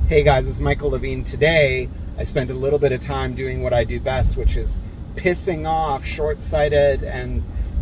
Hey guys, it's Michael Levine. Today, I spent a little bit of time doing what I do best, which is pissing off short-sighted and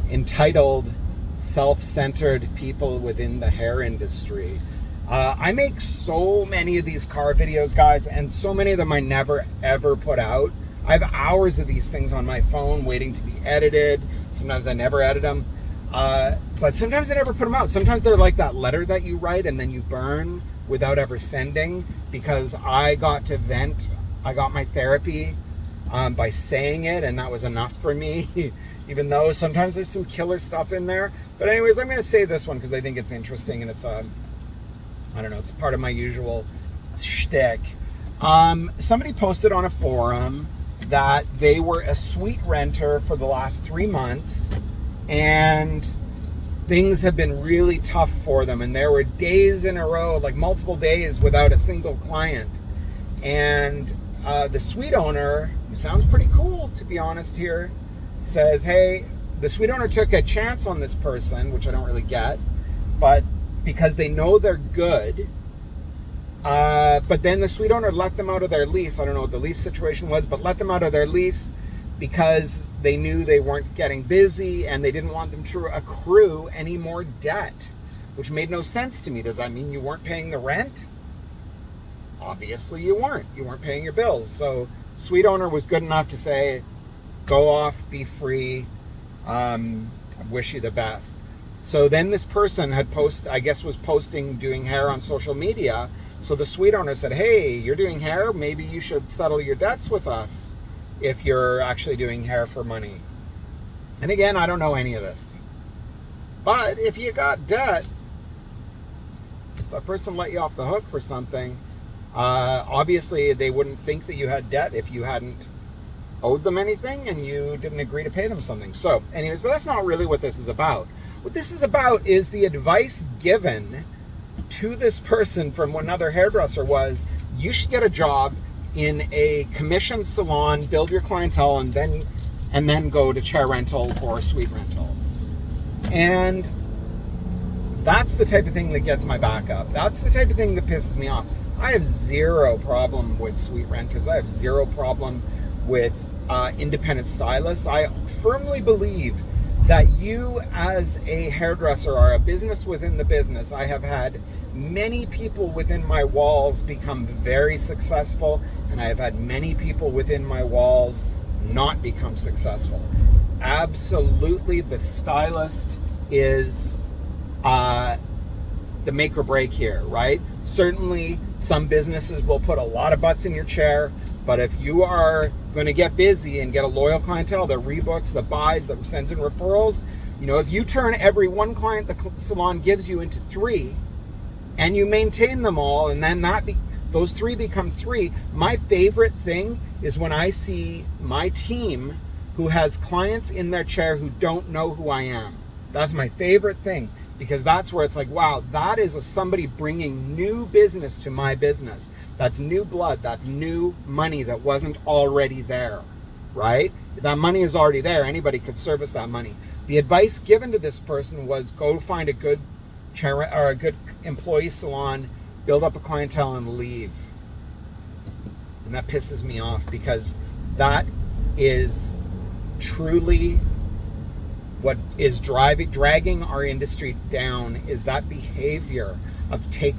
entitled, self-centered people within the hair industry. I make so many of these car videos, guys, and so many of them I never ever put out. I have hours of these things on my phone waiting to be edited. Sometimes I never edit them. But sometimes I never put them out. Sometimes they're like that letter that you write and then you burn without ever sending, because I got to vent. I got my therapy by saying it, and that was enough for me, even though sometimes there's some killer stuff in there. But anyways, I'm going to say this one because I think it's interesting, and it's I don't know, it's part of my usual shtick. Somebody posted on a forum that they were a suite renter for the last 3 months, and things have been really tough for them, and there were days in a row, like multiple days, without a single client. And the suite owner, who sounds pretty cool to be honest here, says, hey, the suite owner took a chance on this person, which I don't really get, but because they know they're good, but then the suite owner let them out of their lease. I don't know what the lease situation was, but let them out of their lease because they knew they weren't getting busy and they didn't want them to accrue any more debt, which made no sense to me. Does that mean you weren't paying the rent? Obviously you weren't. You weren't paying your bills. So suite owner was good enough to say, go off, be free. I wish you the best. So then this person had was posting doing hair on social media. So the suite owner said, hey, you're doing hair, maybe you should settle your debts with us if you're actually doing hair for money. And again, I don't know any of this. But if you got debt, if that person let you off the hook for something, obviously they wouldn't think that you had debt if you hadn't owed them anything and you didn't agree to pay them something. So anyways, but that's not really what this is about. What this is about is the advice given to this person from another hairdresser was, you should get a job in a commission salon, build your clientele, and then go to chair rental or suite rental. And that's the type of thing that gets my back up. That's the type of thing that pisses me off. I have zero problem with suite renters. I have zero problem with independent stylists. I firmly believe that you as a hairdresser are a business within the business. I have had many people within my walls become very successful, and I have had many people within my walls not become successful. Absolutely, the stylist is the make or break here, right? Certainly, some businesses will put a lot of butts in your chair, but if you are going to get busy and get a loyal clientele that rebooks, that buys, that sends in referrals, if you turn every one client the salon gives you into 3, and you maintain them all, and then those 3 become 3. My favorite thing is when I see my team who has clients in their chair who don't know who I am. That's my favorite thing, because that's where it's like, wow, that is somebody bringing new business to my business. That's new blood. That's new money that wasn't already there, right? That money is already there. Anybody could service that money. The advice given to this person was, go find a good chair or a good employee salon, build up a clientele, and leave. And that pisses me off, because that is truly what is dragging our industry down, is that behavior of take.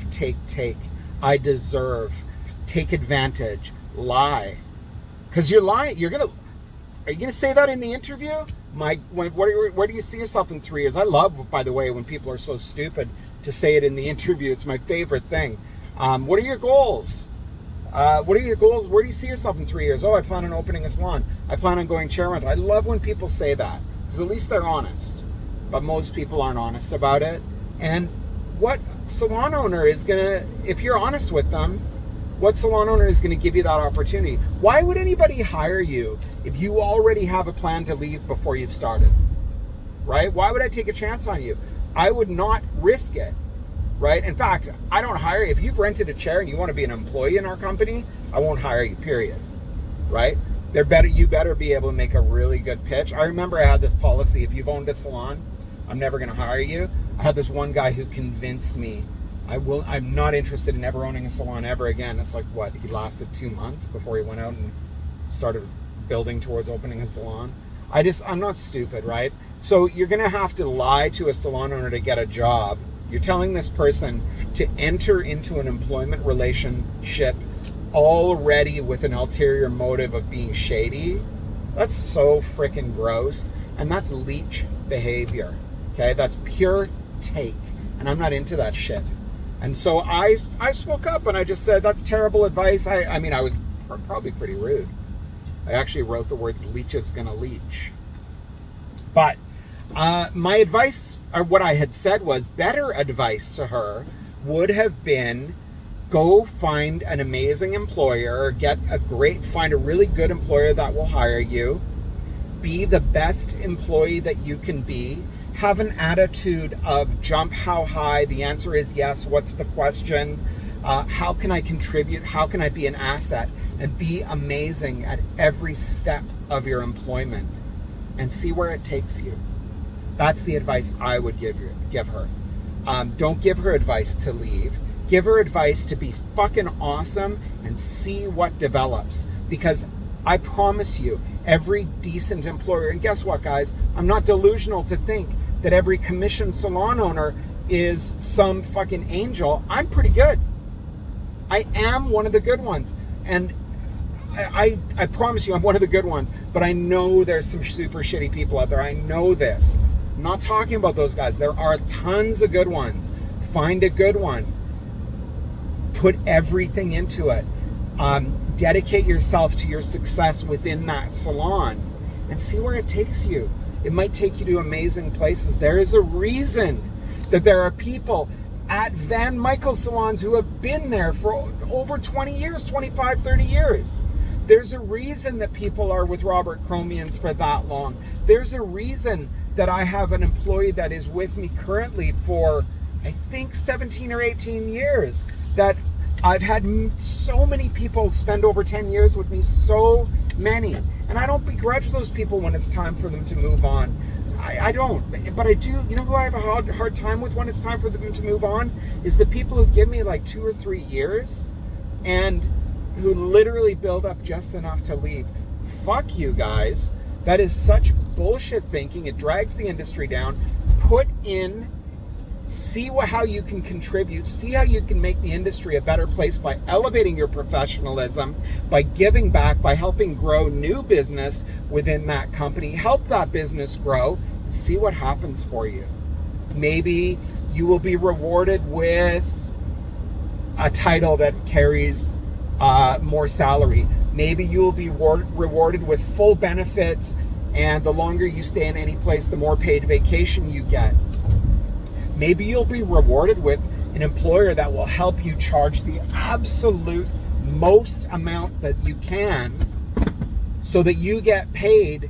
I deserve, take advantage, lie. Because you're lying. Are you gonna say that in the interview? Where do you see yourself in 3 years? I love, by the way, when people are so stupid to say it in the interview. It's my favorite thing. What are your goals? What are your goals? Where do you see yourself in 3 years? Oh, I plan on opening a salon. I plan on going chair rental. I love when people say that, because at least they're honest. But most people aren't honest about it. And what salon owner is gonna, if you're honest with them, what salon owner is going to give you that opportunity? Why would anybody hire you if you already have a plan to leave before you've started? Right? Why would I take a chance on you? I would not risk it. Right? In fact, I don't hire. If you've rented a chair and you want to be an employee in our company, I won't hire you, period. Right? You better be able to make a really good pitch. I remember I had this policy: if you've owned a salon, I'm never going to hire you. I had this one guy who convinced me I'm not interested in ever owning a salon ever again. It's like, what, he lasted 2 months before he went out and started building towards opening a salon. I'm not stupid, right? So you're going to have to lie to a salon owner to get a job. You're telling this person to enter into an employment relationship already with an ulterior motive of being shady. That's so freaking gross. And that's leech behavior. Okay, that's pure take. And I'm not into that shit. And so I spoke up and I just said, that's terrible advice. I mean, I was probably pretty rude. I actually wrote the words, leech is gonna leech. But my advice, or what I had said was, better advice to her would have been, go find an amazing employer, find a really good employer that will hire you, be the best employee that you can be, have an attitude of jump how high, the answer is yes, what's the question, how can I contribute, how can I be an asset, and be amazing at every step of your employment and see where it takes you. That's the advice I would give her. Don't give her advice to leave. Give her advice to be fucking awesome and see what develops. Because I promise you, every decent employer, and guess what, guys? I'm not delusional to think that every commissioned salon owner is some fucking angel. I'm pretty good. I am one of the good ones. And I promise you I'm one of the good ones. But I know there's some super shitty people out there. I know this. I'm not talking about those guys. There are tons of good ones. Find a good one. Put everything into it. Dedicate yourself to your success within that salon and see where it takes you. It might take you to amazing places. There is a reason that there are people at Van Michael salons who have been there for over 20 years, 25, 30 years. There's a reason that people are with Robert Chromians for that long. There's a reason that I have an employee that is with me currently for, I think, 17 or 18 years. That I've had so many people spend over 10 years with me, so many. And I don't begrudge those people when it's time for them to move on. I don't, but I do. You know who I have a hard time with when it's time for them to move on? Is the people who give me like 2 or 3 years and who literally build up just enough to leave. Fuck you guys. That is such bullshit thinking. It drags the industry down. Put in, see how you can contribute, see how you can make the industry a better place by elevating your professionalism, by giving back, by helping grow new business within that company, help that business grow, and see what happens for you. Maybe you will be rewarded with a title that carries more salary. Maybe you will be rewarded with full benefits, and the longer you stay in any place, the more paid vacation you get. Maybe you'll be rewarded with an employer that will help you charge the absolute most amount that you can so that you get paid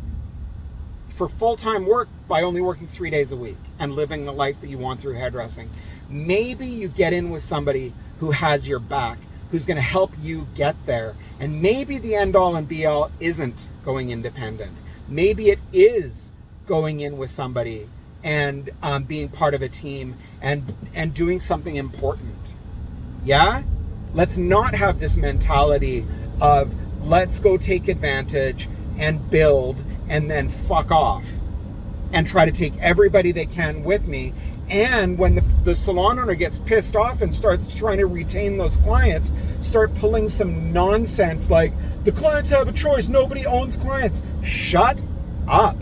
for full-time work by only working 3 days a week and living the life that you want through hairdressing. Maybe you get in with somebody who has your back, who's going to help you get there. And maybe the end-all and be-all isn't going independent. Maybe it is going in with somebody and being part of a team and doing something important. Yeah? Let's not have this mentality of let's go take advantage and build and then fuck off and try to take everybody they can with me. And when the salon owner gets pissed off and starts trying to retain those clients, start pulling some nonsense like, the clients have a choice, nobody owns clients. Shut up.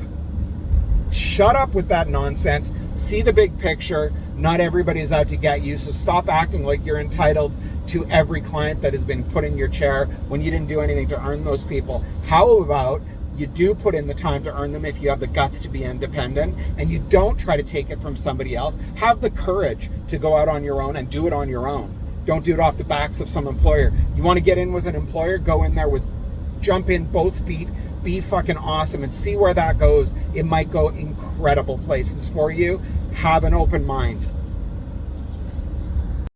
Shut up with that nonsense. See the big picture. Not everybody's out to get you, so stop acting like you're entitled to every client that has been put in your chair when you didn't do anything to earn those people. How about you do put in the time to earn them if you have the guts to be independent, and you don't try to take it from somebody else. Have the courage to go out on your own and do it on your own. Don't do it off the backs of some employer. You want to get in with an employer, go in there with, jump in both feet, be fucking awesome, and see where that goes. It might go incredible places for you. Have an open mind.